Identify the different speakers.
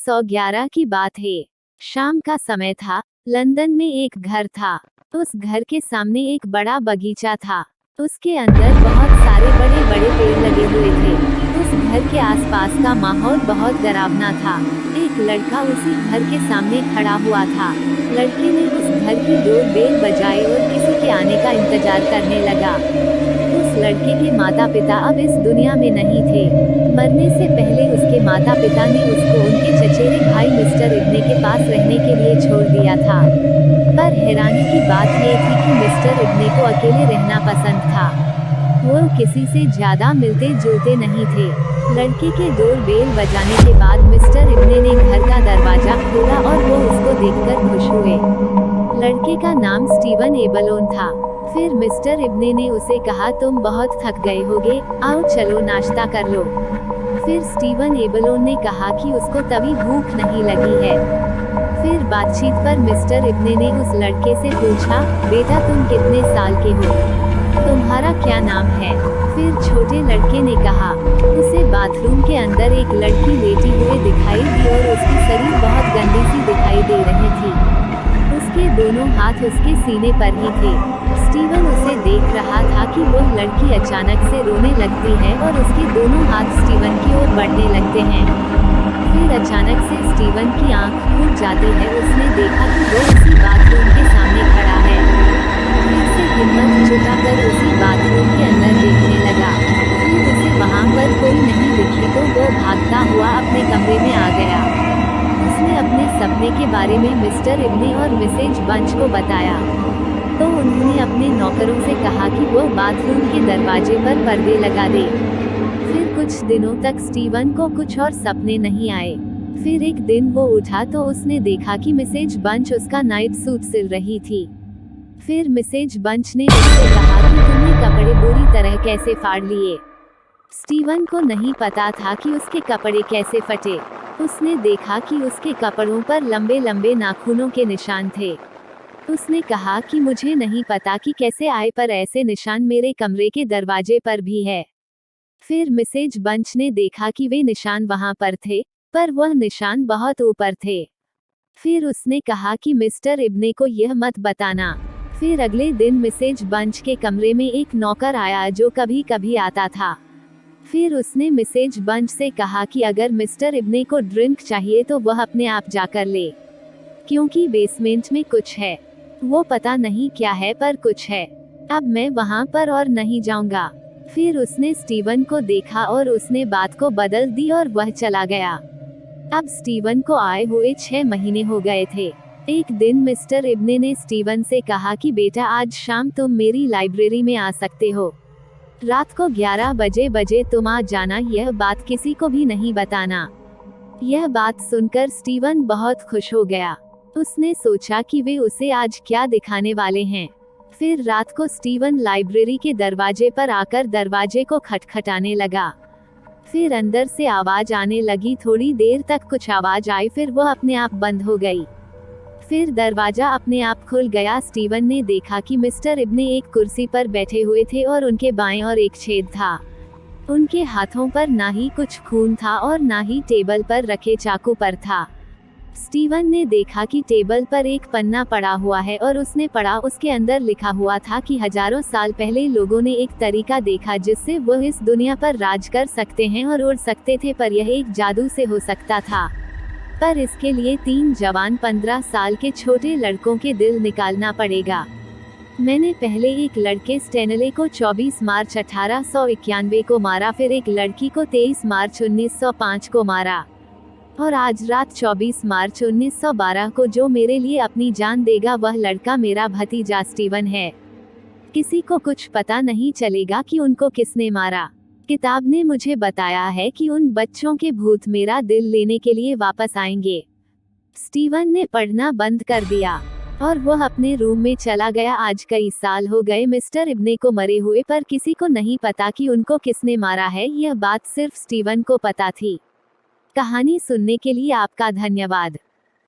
Speaker 1: 1911 की बात है। शाम का समय था। लंदन में एक घर था। उस घर के सामने एक बड़ा बगीचा था। उसके अंदर बहुत सारे बड़े बड़े पेड़ लगे हुए थे। उस घर के आसपास का माहौल बहुत डरावना था। एक लड़का उसी घर के सामने खड़ा हुआ था। लड़के ने उस घर की डोर बेल बजाई और किसी के आने का इंतजार करने लगा। उस लड़के के माता पिता अब इस दुनिया में नहीं थे। मरने से पहले उसके माता पिता ने उसको उनके चचेरे भाई मिस्टर इब्ने के पास रहने के लिए छोड़ दिया था। पर हैरानी की बात यह थी कि मिस्टर इब्ने को अकेले रहना पसंद था। वो किसी से ज्यादा मिलते जुलते नहीं थे। लड़के के डोर बेल बजाने के बाद मिस्टर इब्ने ने घर का दरवाजा खोला और वो उसको देखकर खुश हुए। लड़के का नाम स्टीवन एबलोन था। फिर मिस्टर इब्ने ने उसे कहा, तुम बहुत थक गए होगे, आओ चलो नाश्ता कर लो। फिर स्टीवन एबलोन ने कहा कि उसको तभी भूख नहीं लगी है। फिर बातचीत पर मिस्टर इब्ने ने उस लड़के से पूछा, बेटा तुम कितने साल के हो, तुम्हारा क्या नाम है? फिर छोटे लड़के ने कहा। उसे बाथरूम के अंदर एक लड़की लेटी हुई दिखाई दी और उसकी शरीर बहुत गंदी सी दिखाई दे रही थी। उसके दोनों हाथ उसके सीने पर ही थे। स्टीवन उसे देख रहा था कि वह लड़की अचानक से रोने लगती है और उसके दोनों हाथ स्टीवन की ओर बढ़ने लगते हैं। फिर अचानक से स्टीवन की आंख खुल जाती है। उसने देखा कि वो उसी बाथरूम के सामने खड़ा है। फिर से हिम्मत जुटाकर उसी बाथरूम के अंदर देखने लगा। फिर उसे वहां पर कोई नहीं दिखी तो वो भागता हुआ अपने कमरे में आ गया। उसने अपने सपने के बारे में मिस्टर इब्ने और मिसेज बंच को बताया तो उन्होंने अपने नौकरों से कहा कि वो बाथरूम के दरवाजे पर पर्दे लगा दे। फिर कुछ दिनों तक स्टीवन को कुछ और सपने नहीं आए। फिर एक दिन वो उठा तो उसने देखा कि मिसेज बंच उसका नाइट सूट सिल रही थी। फिर मिसेज बंच ने उससे कहा कि तुमने कपड़े बुरी तरह कैसे फाड़ लिए। स्टीवन को नहीं पता था कि उसके कपड़े कैसे फटे। उसने देखा कि उसके कपड़ों पर लंबे लंबे नाखूनों के निशान थे। उसने कहा कि मुझे नहीं पता कि कैसे आए, पर ऐसे निशान मेरे कमरे के दरवाजे पर भी है। फिर मिसेज बंच ने देखा कि वे निशान वहां पर थे, पर वह निशान बहुत ऊपर थे। फिर उसने कहा कि मिस्टर इब्ने को यह मत बताना। फिर अगले दिन मिसेज बंच के कमरे में एक नौकर आया जो कभी कभी आता था। फिर उसने मिसेज बंच से कहा कि अगर मिस्टर इब्ने को ड्रिंक चाहिए तो वह अपने आप जाकर ले, क्योंकि बेसमेंट में कुछ है। वो पता नहीं क्या है पर कुछ है। अब मैं वहां पर और नहीं जाऊंगा। फिर उसने स्टीवन को देखा और उसने बात को बदल दी और वह चला गया। अब स्टीवन को आए हुए 6 महीने हो गए थे। एक दिन मिस्टर इब्ने ने स्टीवन से कहा कि बेटा आज शाम तुम मेरी लाइब्रेरी में आ सकते हो। रात को 11 बजे तुम आ जाना, यह बात किसी को भी नहीं बताना। यह बात सुनकर स्टीवन बहुत खुश हो गया। उसने सोचा कि वे उसे आज क्या दिखाने वाले हैं। फिर रात को स्टीवन लाइब्रेरी के दरवाजे पर आकर दरवाजे को खटखटाने लगा। फिर अंदर से आवाज आने लगी। थोड़ी देर तक कुछ आवाज आई, फिर वह अपने आप बंद हो गई। फिर दरवाजा अपने आप खुल गया। स्टीवन ने देखा कि मिस्टर इब्ने एक कुर्सी पर बैठे हुए थे और उनके बाएं और एक छेद था। उनके हाथों पर ना ही कुछ खून था और ना ही टेबल पर रखे चाकू पर था। स्टीवन ने देखा कि टेबल पर एक पन्ना पड़ा हुआ है और उसने पढ़ा। उसके अंदर लिखा हुआ था कि हजारों साल पहले लोगों ने एक तरीका देखा जिससे वह इस दुनिया पर राज कर सकते हैं और उड़ सकते थे, पर यह एक जादू से हो सकता था। पर इसके लिए 3 जवान 15 साल के छोटे लड़कों के दिल निकालना पड़ेगा। मैंने पहले एक लड़के स्टेनले को 24 मार्च 1891 को मारा, फिर एक लड़की को 23 मार्च 1905 को मारा, और आज रात 24 मार्च 1912 को जो मेरे लिए अपनी जान देगा वह लड़का मेरा भतीजा स्टीवन है। किसी को कुछ पता नहीं चलेगा कि उनको किसने मारा। किताब ने मुझे बताया है कि उन बच्चों के भूत मेरा दिल लेने के लिए वापस आएंगे। स्टीवन ने पढ़ना बंद कर दिया और वह अपने रूम में चला गया। आज कई साल हो गए मिस्टर इब्ने को मरे हुए, पर किसी को नहीं पता कि उनको किसने मारा है। यह बात सिर्फ स्टीवन को पता थी। कहानी सुनने के लिए आपका धन्यवाद।